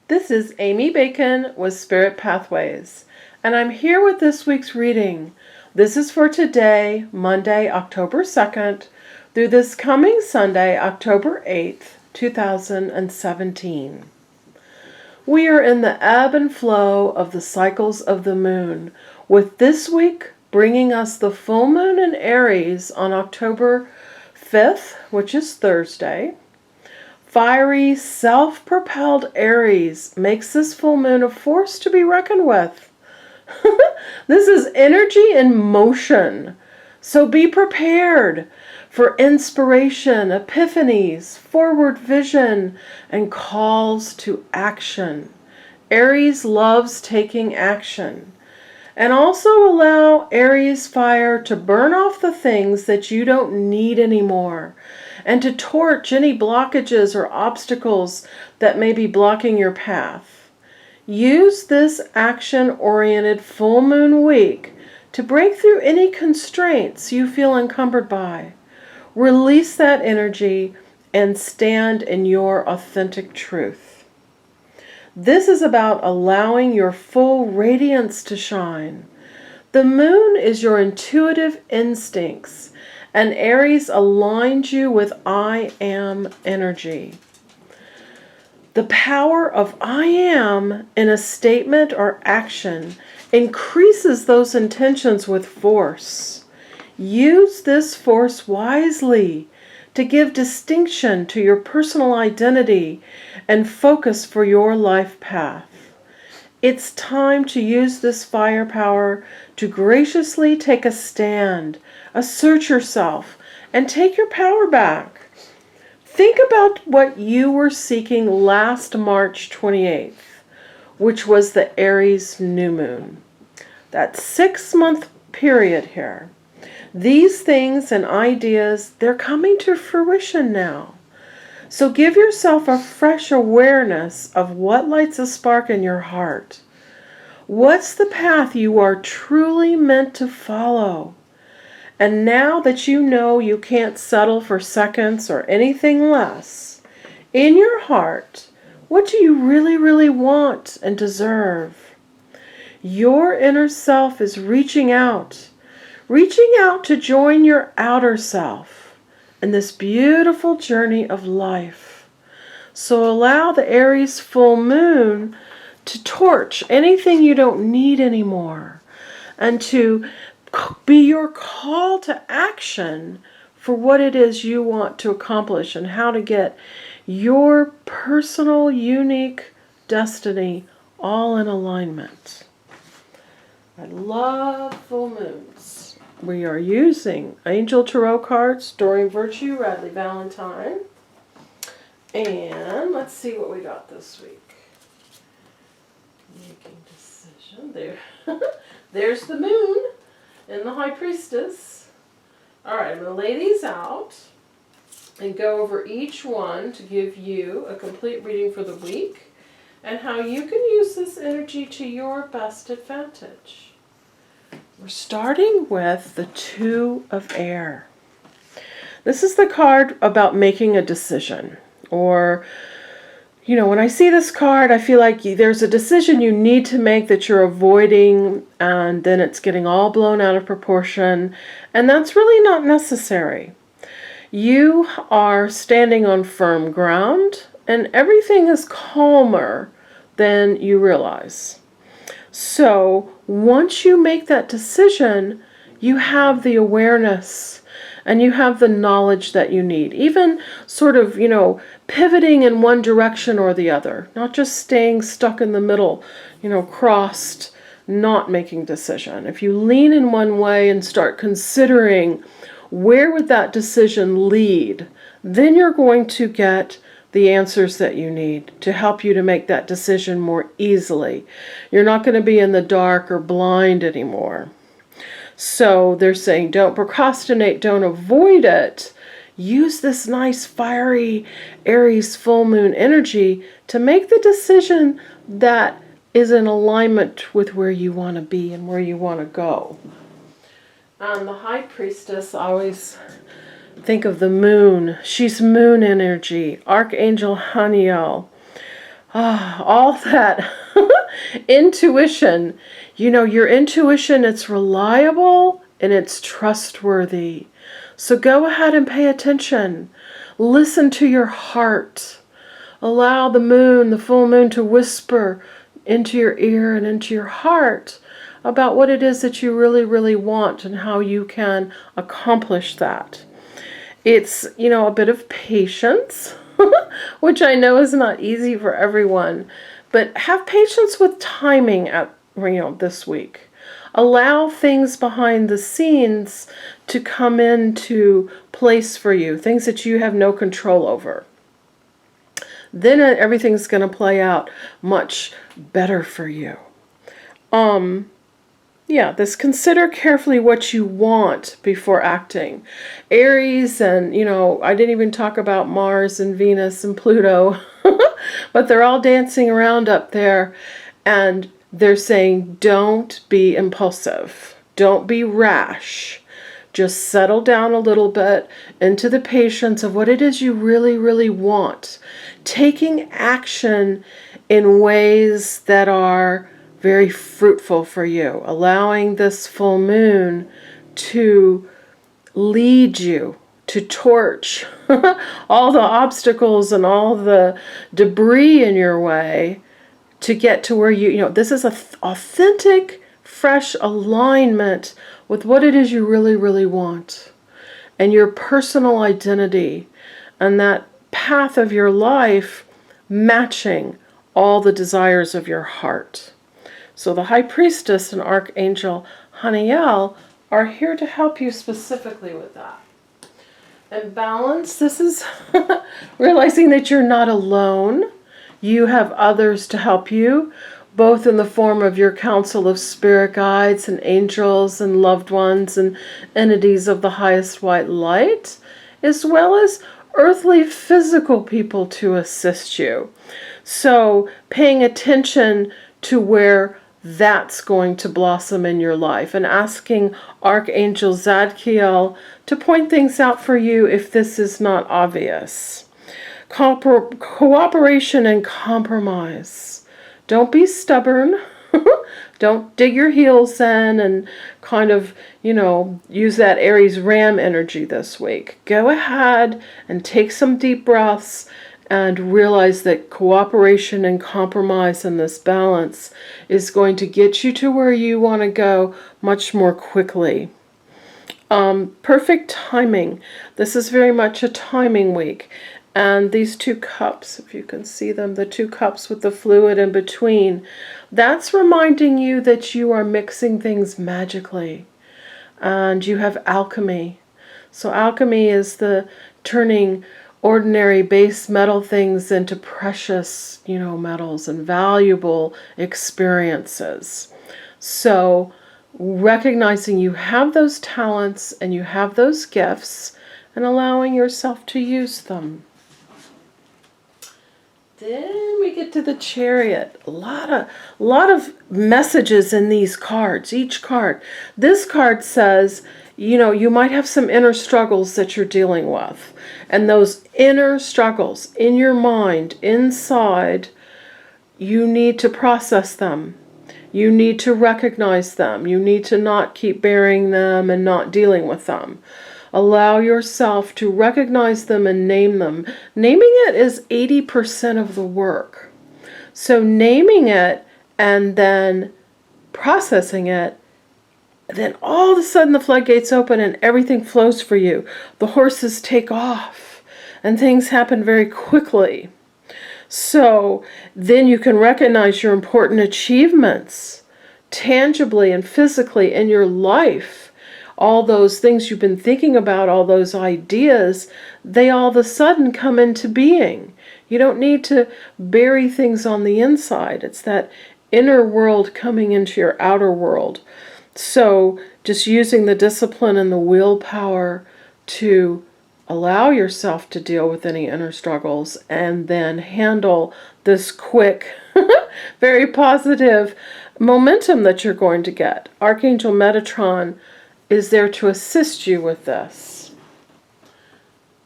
This is Amy Bacon with Spirit Pathways, and I'm here with this week's reading. This is for today, Monday, October 2nd, through this coming Sunday, October 8th, 2017. We are in the ebb and flow of the cycles of the moon, with this week bringing us the full moon in Aries on October 5th, which is Thursday. Fiery, self-propelled Aries makes this full moon a force to be reckoned with. This is energy in motion, so be prepared for inspiration, epiphanies, forward vision, and calls to action. Aries loves taking action. And also allow Aries fire to burn off the things that you don't need anymore, and to torch any blockages or obstacles that may be blocking your path. Use this action-oriented full moon week to break through any constraints you feel encumbered by. Release that energy and stand in your authentic truth. This is about allowing your full radiance to shine. The moon is your intuitive instincts, and Aries aligns you with I am energy. The power of I am in a statement or action increases those intentions with force. Use this force wisely to give distinction to your personal identity and focus for your life path. It's time to use this firepower to graciously take a stand, assert yourself, and take your power back. Think about what you were seeking last March 28th, which was the Aries new moon. That 6-month period here. These things and ideas, they're coming to fruition now. So give yourself a fresh awareness of what lights a spark in your heart. What's the path you are truly meant to follow? And now that you know you can't settle for seconds or anything less, in your heart, what do you really, really want and deserve? Your inner self is reaching out to join your outer self in this beautiful journey of life. So allow the Aries full moon to torch anything you don't need anymore, and to be your call to action for what it is you want to accomplish and how to get your personal, unique destiny all in alignment. I love full moons. We are using Angel Tarot cards, Doreen Virtue, Radleigh, Valentine. And let's see what we got this week. Making decision. There. There's the moon and the High Priestess. Alright, I'm going to lay these out and go over each one to give you a complete reading for the week and how you can use this energy to your best advantage. We're starting with the Two of Air. This is the card about making a decision. Or, when I see this card, I feel like there's a decision you need to make that you're avoiding, and then it's getting all blown out of proportion, and that's really not necessary. You are standing on firm ground, and everything is calmer than you realize. So once you make that decision, you have the awareness and you have the knowledge that you need. Even sort of, pivoting in one direction or the other, not just staying stuck in the middle, crossed, not making decision. If you lean in one way and start considering where would that decision lead, then you're going to get the answers that you need to help you to make that decision more easily. You're not going to be in the dark or blind anymore. So they're saying don't procrastinate, don't avoid it. Use this nice fiery Aries full moon energy to make the decision that is in alignment with where you want to be and where you want to go. The High Priestess, I always think of the moon. She's moon energy. Archangel Haniel. all that intuition. You know, your intuition, it's reliable and it's trustworthy. So go ahead and pay attention. Listen to your heart. Allow the moon, the full moon, to whisper into your ear and into your heart about what it is that you really, really want and how you can accomplish that. It's, you know, a bit of patience, which I know is not easy for everyone, but have patience with timing at, you know, this week. Allow things behind the scenes to come into place for you, things that you have no control over. Then everything's going to play out much better for you. Yeah, this consider carefully what you want before acting. Aries, and, you know, I didn't even talk about Mars and Venus and Pluto, but they're all dancing around up there, and they're saying, don't be impulsive. Don't be rash. Just settle down a little bit into the patience of what it is you really, really want. Taking action in ways that are very fruitful for you. Allowing this full moon to lead you, to torch all the obstacles and all the debris in your way to get to where you know, this is a authentic, fresh alignment with what it is you really, really want. And your personal identity and that path of your life matching all the desires of your heart. So the High Priestess and Archangel Haniel are here to help you specifically with that. And balance, this is realizing that you're not alone. You have others to help you, both in the form of your council of spirit guides and angels and loved ones and entities of the highest white light, as well as earthly physical people to assist you. So paying attention to where that's going to blossom in your life and asking Archangel Zadkiel to point things out for you if this is not obvious. Cooperation and compromise. Don't be stubborn. Don't dig your heels in and kind of, you know, use that Aries Ram energy this week. Go ahead and take some deep breaths and realize that cooperation and compromise and this balance is going to get you to where you want to go much more quickly. Perfect timing. This is very much a timing week. And these two cups, if you can see them, the two cups with the fluid in between, that's reminding you that you are mixing things magically. And you have alchemy. So alchemy is the turning ordinary base metal things into precious, you know, metals and valuable experiences. So recognizing you have those talents and you have those gifts and allowing yourself to use them. Then we get to the Chariot. A lot of messages in these cards, each card. This card says, you know, you might have some inner struggles that you're dealing with. And those inner struggles in your mind, inside, you need to process them. You need to recognize them. You need to not keep burying them and not dealing with them. Allow yourself to recognize them and name them. Naming it is 80% of the work. So naming it and then processing it, then all of a sudden the floodgates open and everything flows for you. The horses take off and things happen very quickly. So then you can recognize your important achievements tangibly and physically in your life. All those things you've been thinking about, all those ideas, they all of a sudden come into being. You don't need to bury things on the inside. It's that inner world coming into your outer world. So just using the discipline and the willpower to allow yourself to deal with any inner struggles and then handle this quick, very positive momentum that you're going to get. Archangel Metatron is there to assist you with this.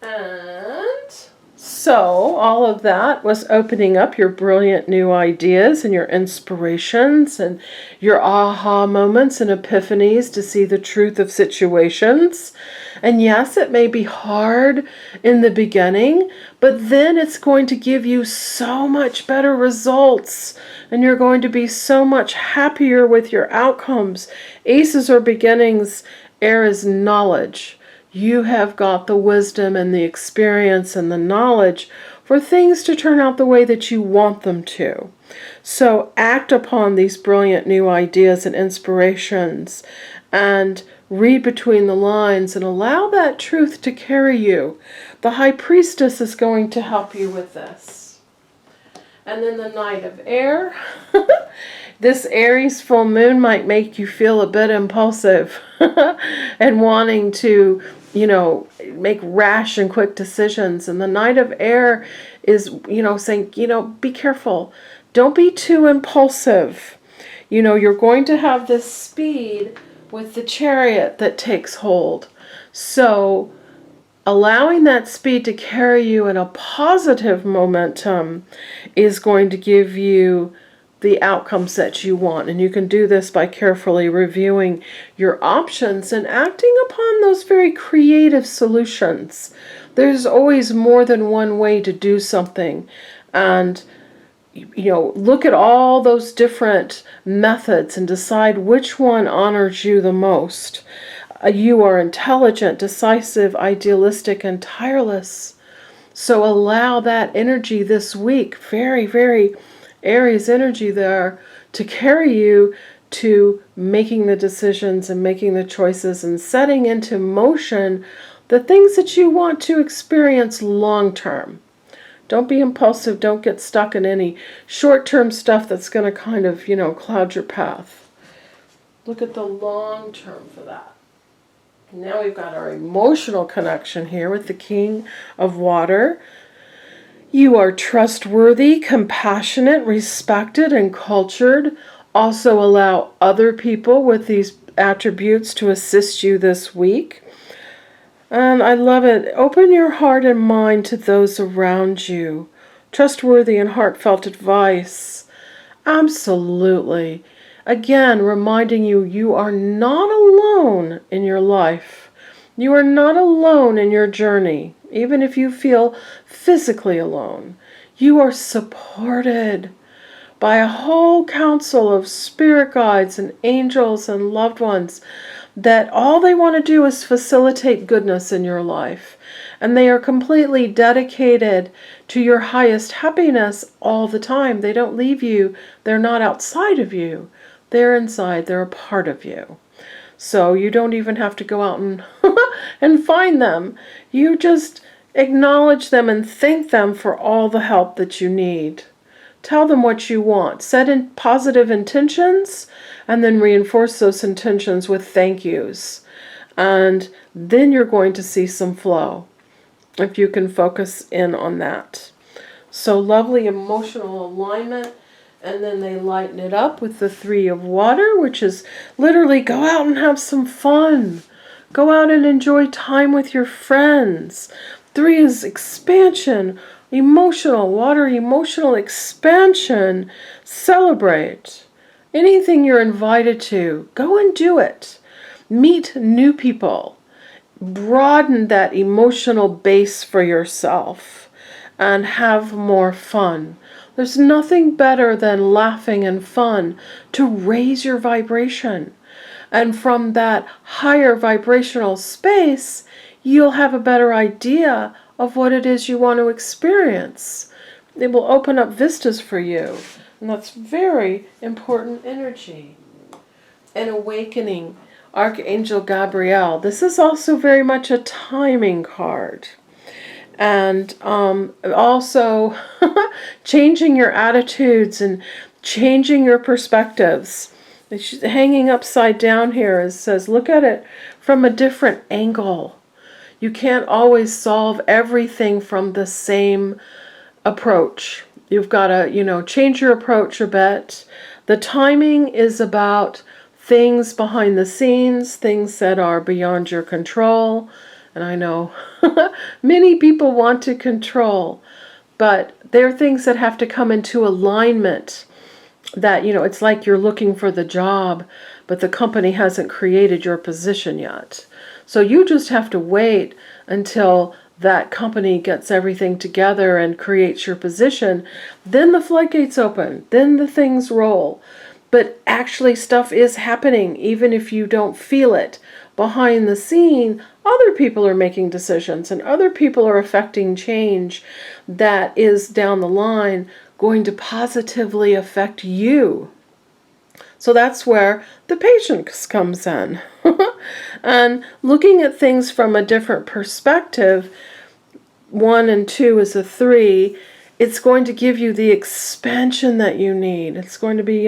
And So, all of that was opening up your brilliant new ideas and your inspirations and your aha moments and epiphanies to see the truth of situations. And yes, it may be hard in the beginning, but then it's going to give you so much better results, and you're going to be so much happier with your outcomes. Aces are beginnings, air is knowledge. You have got the wisdom and the experience and the knowledge for things to turn out the way that you want them to. So act upon these brilliant new ideas and inspirations and read between the lines and allow that truth to carry you. The High Priestess is going to help you with this. And then the Knight of Air. This Aries full moon might make you feel a bit impulsive and wanting to, make rash and quick decisions. And the Knight of Air is, saying, be careful. Don't be too impulsive. You're going to have this speed with the Chariot that takes hold. So allowing that speed to carry you in a positive momentum is going to give you the outcomes that you want. And you can do this by carefully reviewing your options and acting upon those very creative solutions. There's always more than one way to do something. And look at all those different methods and decide which one honors you the most. You are intelligent, decisive, idealistic, and tireless. So allow that energy this week, very, very Aries energy there, to carry you to making the decisions and making the choices and setting into motion the things that you want to experience long term. Don't be impulsive. Don't get stuck in any short-term stuff that's going to kind of, cloud your path. Look at the long term for that. Now we've got our emotional connection here with the King of Water. You are trustworthy, compassionate, respected, and cultured. Also allow other people with these attributes to assist you this week. And I love it. Open your heart and mind to those around you. Trustworthy and heartfelt advice. Absolutely. Again, reminding you, you are not alone in your life. You are not alone in your journey. Even if you feel physically alone, you are supported by a whole council of spirit guides and angels and loved ones that all they want to do is facilitate goodness in your life. And they are completely dedicated to your highest happiness all the time. They don't leave you. They're not outside of you. They're inside. They're a part of you. So you don't even have to go out and, and find them. You just acknowledge them and thank them for all the help that you need. Tell them what you want. Set in positive intentions and then reinforce those intentions with thank yous. And then you're going to see some flow if you can focus in on that. So lovely emotional alignment. And then they lighten it up with the Three of Water, which is literally go out and have some fun. Go out and enjoy time with your friends. 3 is expansion, emotional, water, emotional expansion. Celebrate. Anything you're invited to, go and do it. Meet new people. Broaden that emotional base for yourself and have more fun. There's nothing better than laughing and fun to raise your vibration. And from that higher vibrational space, you'll have a better idea of what it is you want to experience. It will open up vistas for you. And that's very important energy. And awakening, Archangel Gabriel. This is also very much a timing card. And also changing your attitudes and changing your perspectives. It's hanging upside down here. It says, look at it from a different angle. You can't always solve everything from the same approach. You've got to, change your approach a bit. The timing is about things behind the scenes, things that are beyond your control. And I know many people want to control, But there are things that have to come into alignment that, it's like you're looking for the job, but the company hasn't created your position yet. So you just have to wait until that company gets everything together and creates your position. Then the floodgates open. Then the things roll. But actually stuff is happening, even if you don't feel it. Behind the scene, other people are making decisions and other people are affecting change that is down the line going to positively affect you. So that's where the patience comes in. And looking at things from a different perspective, 1 and 2 is a 3, it's going to give you the expansion that you need. It's going to be,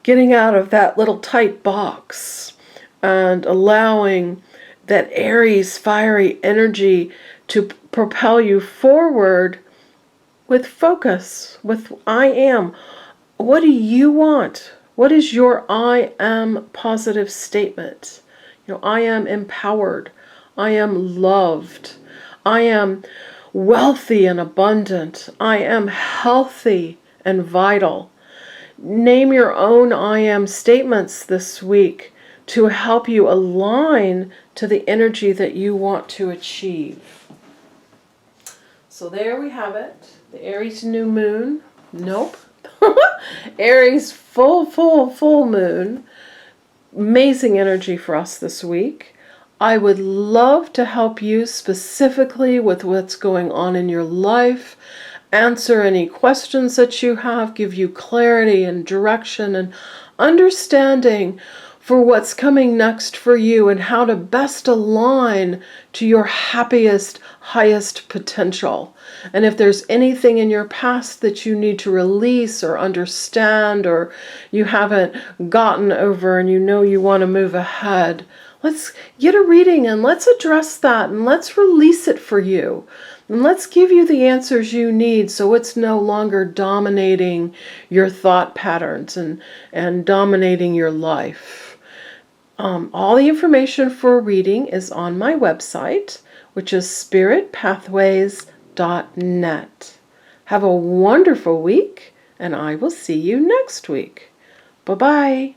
getting out of that little tight box and allowing that Aries fiery energy to propel you forward with focus, with I am. What do you want? What is your I am positive statement? I am empowered. I am loved. I am wealthy and abundant. I am healthy and vital. Name your own I am statements this week to help you align to the energy that you want to achieve. So there we have it. The Aries new moon. Nope. Aries full moon. Amazing energy for us this week. I would love to help you specifically with what's going on in your life, answer any questions that you have, give you clarity and direction and understanding for what's coming next for you and how to best align to your happiest, highest potential. And if there's anything in your past that you need to release or understand or you haven't gotten over and you want to move ahead, let's get a reading and let's address that and let's release it for you. And let's give you the answers you need so it's no longer dominating your thought patterns and dominating your life. All the information for reading is on my website, which is spiritpathways.net. Have a wonderful week, and I will see you next week. Bye-bye.